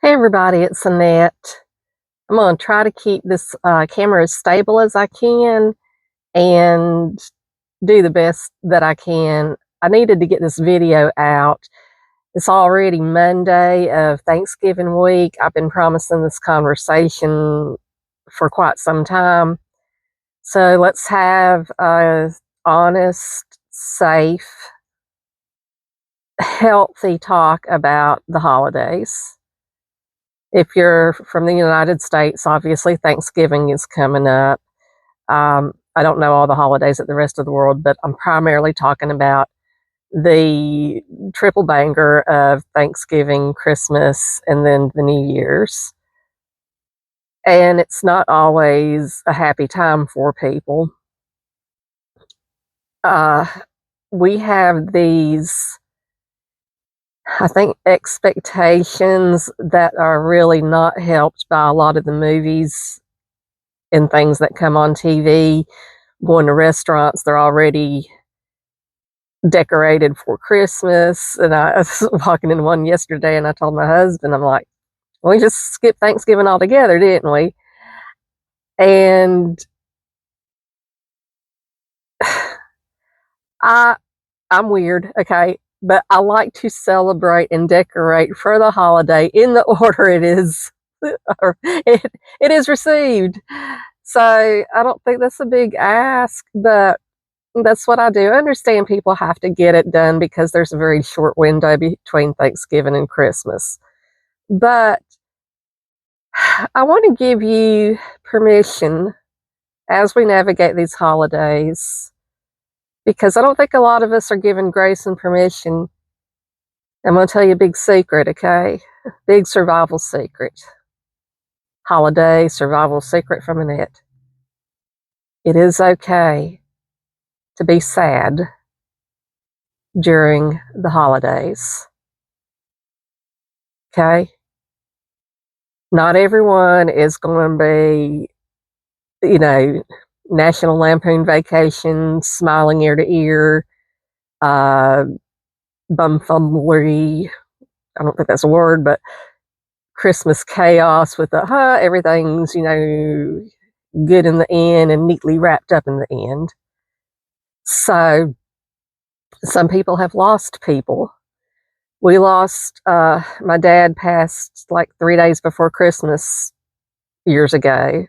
Hey everybody, it's Annette. I'm going to try to keep this camera as stable as I can and do the best that I can. I needed to get this video out. It's already Monday of Thanksgiving week. I've been promising this conversation for quite some time. So let's have a honest, safe, healthy talk about the holidays. If you're from the United States, obviously Thanksgiving is coming up. I don't know all the holidays at the rest of the world, but I'm primarily talking about the triple banger of Thanksgiving, Christmas, and then the New Year's. And it's not always a happy time for people. Uh, we have these, I think, expectations that are really not helped by a lot of the movies and things that come on TV. Going to restaurants, they're already decorated for Christmas. And I was walking in one yesterday and I told my husband, I'm like, we just skipped Thanksgiving altogether, didn't we? And I I'm weird, okay? But I like to celebrate and decorate for the holiday in the order it is or it is received. So I don't think that's a big ask, but that's what I do. I understand people have to get it done because there's a very short window between Thanksgiving and Christmas. But I want to give you permission as we navigate these holidays because I don't think a lot of us are given grace and permission. I'm going to tell you a big secret, okay? Big survival secret. Holiday survival secret from Annette. It is okay to be sad during the holidays. Okay? Not everyone is going to be, National Lampoon Vacation, smiling ear to ear, uh, bumfumblery. I don't think that's a word, but Christmas chaos with everything's, good in the end and neatly wrapped up in the end. So some people have lost people. We lost, my dad passed like 3 days before Christmas years ago.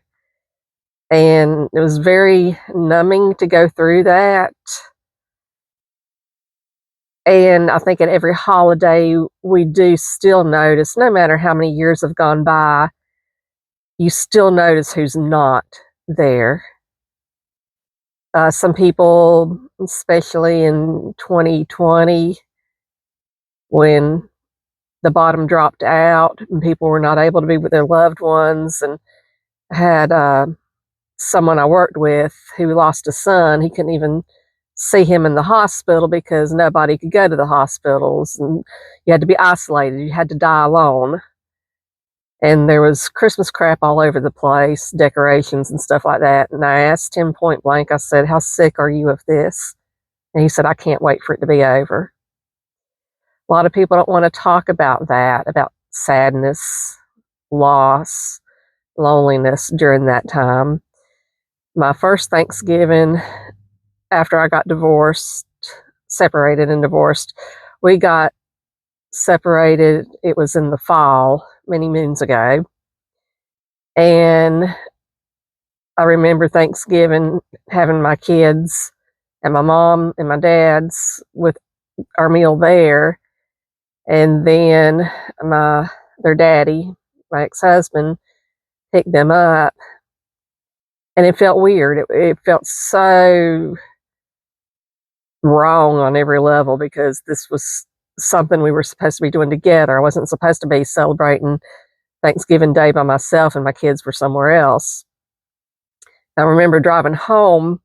And it was very numbing to go through that. And I think at every holiday, we do still notice, no matter how many years have gone by, you still notice who's not there. Some people, especially in 2020, when the bottom dropped out and people were not able to be with their loved ones, and had someone I worked with who lost a son. He couldn't even see him in the hospital because nobody could go to the hospitals, and you had to be isolated. You had to die alone. And there was Christmas crap all over the place, decorations and stuff like that. And I asked him point blank, I said, "How sick are you of this?" And he said, "I can't wait for it to be over." A lot of people don't want to talk about that, about sadness, loss, loneliness during that time. My first Thanksgiving after I got divorced, separated and divorced, we got separated. It was in the fall, many moons ago. And I remember Thanksgiving having my kids and my mom and my dad's with our meal there. And then their daddy, my ex-husband, picked them up. And it felt weird. It felt so wrong on every level because this was something we were supposed to be doing together. I wasn't supposed to be celebrating Thanksgiving Day by myself and my kids were somewhere else. I remember driving home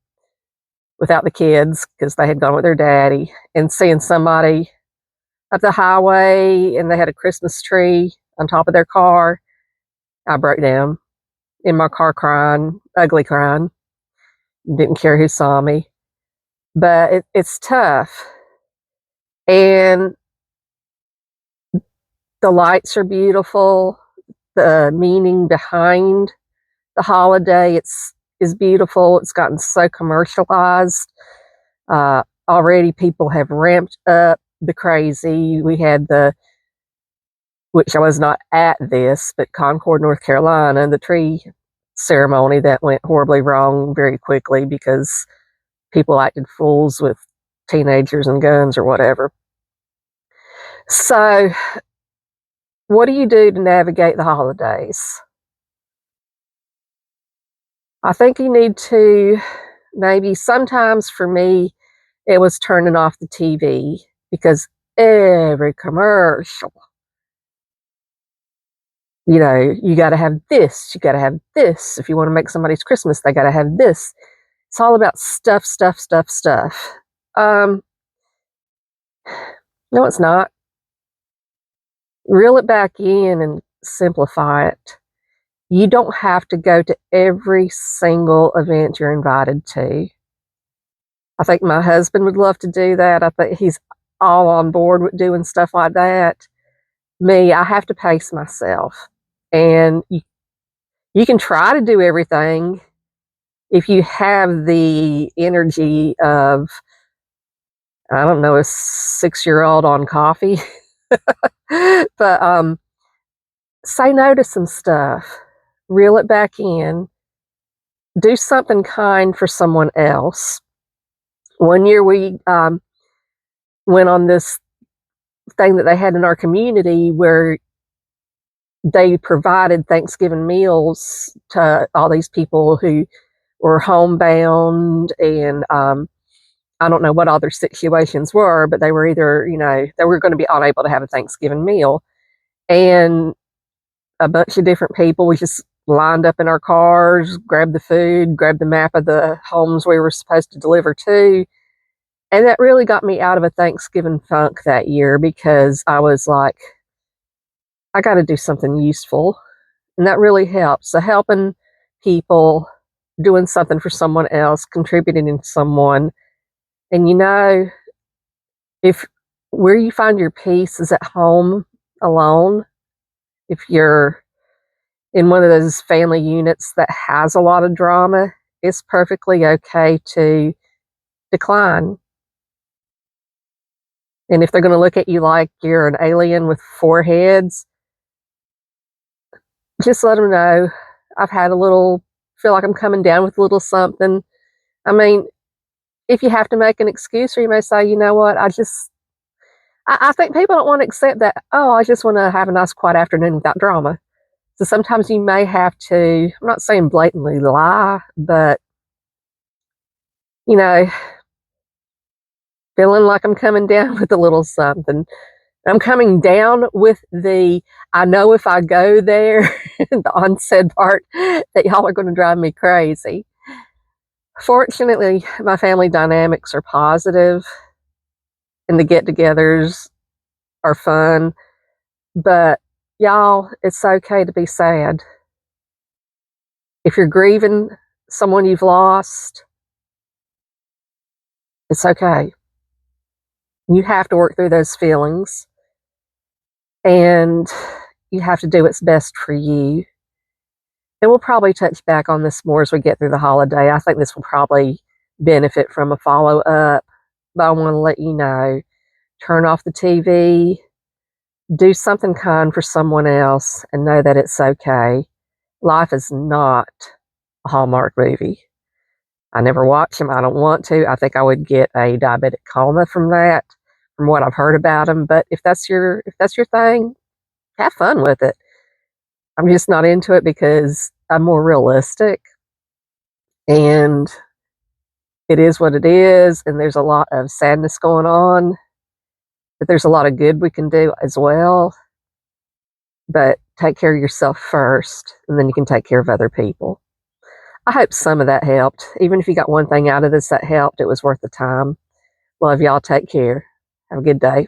without the kids because they had gone with their daddy and seeing somebody up the highway and they had a Christmas tree on top of their car. I broke down in my car crying, ugly crying. Didn't care who saw me. But it's tough. And The lights are beautiful. The meaning behind the holiday is beautiful. It's gotten so commercialized. Already people have ramped up the crazy. We had which I was not at this, but Concord, North Carolina, the tree ceremony that went horribly wrong very quickly because people acted fools with teenagers and guns or whatever. So, what do you do to navigate the holidays? I think you need to maybe sometimes for me, it was turning off the TV because every commercial, you got to have this, you got to have this. If you want to make somebody's Christmas, they got to have this. It's all about stuff, stuff, stuff, stuff. Um, no, it's not. Reel it back in and simplify it. You don't have to go to every single event you're invited to. I think my husband would love to do that. I think he's all on board with doing stuff like that. Me, I have to pace myself. And you can try to do everything if you have the energy of, I don't know, a 6-year-old on coffee. But say no to some stuff. Reel it back in. Do something kind for someone else. One year we went on this thing that they had in our community where they provided Thanksgiving meals to all these people who were homebound, and I don't know what all their situations were, but they were either, they were going to be unable to have a Thanksgiving meal. And a bunch of different people, we just lined up in our cars, grabbed the food, grabbed the map of the homes we were supposed to deliver to. And that really got me out of a Thanksgiving funk that year because I was like, I got to do something useful. And that really helps. So helping people, doing something for someone else, contributing to someone. And if where you find your peace is at home alone, if you're in one of those family units that has a lot of drama, it's perfectly okay to decline. And if they're going to look at you like you're an alien with 4 heads, just let them know, I've had feel like I'm coming down with a little something. I mean, if you have to make an excuse, or you may say, you know what, I think people don't want to accept that, oh, I just want to have a nice quiet afternoon without drama. So sometimes you may have to, I'm not saying blatantly lie, but, feeling like I'm coming down with a little something. I'm coming down with I know if I go there, the onset part, that y'all are going to drive me crazy. Fortunately, my family dynamics are positive and the get-togethers are fun, but y'all, it's okay to be sad. If you're grieving someone you've lost, it's okay. You have to work through those feelings, and you have to do what's best for you. And we'll probably touch back on this more as we get through the holiday. I think this will probably benefit from a follow-up, but I want to let you know, turn off the TV, do something kind for someone else, and know that it's okay. Life is not a Hallmark movie. I never watch them. I don't want to. I think I would get a diabetic coma from that, from what I've heard about them. But if that's your thing, have fun with it. I'm just not into it because I'm more realistic, and it is what it is, and there's a lot of sadness going on, but there's a lot of good we can do as well. But take care of yourself first, and then you can take care of other people. I hope some of that helped. Even if you got one thing out of this that helped, it was worth the time. Love y'all. Take care. Have a good day.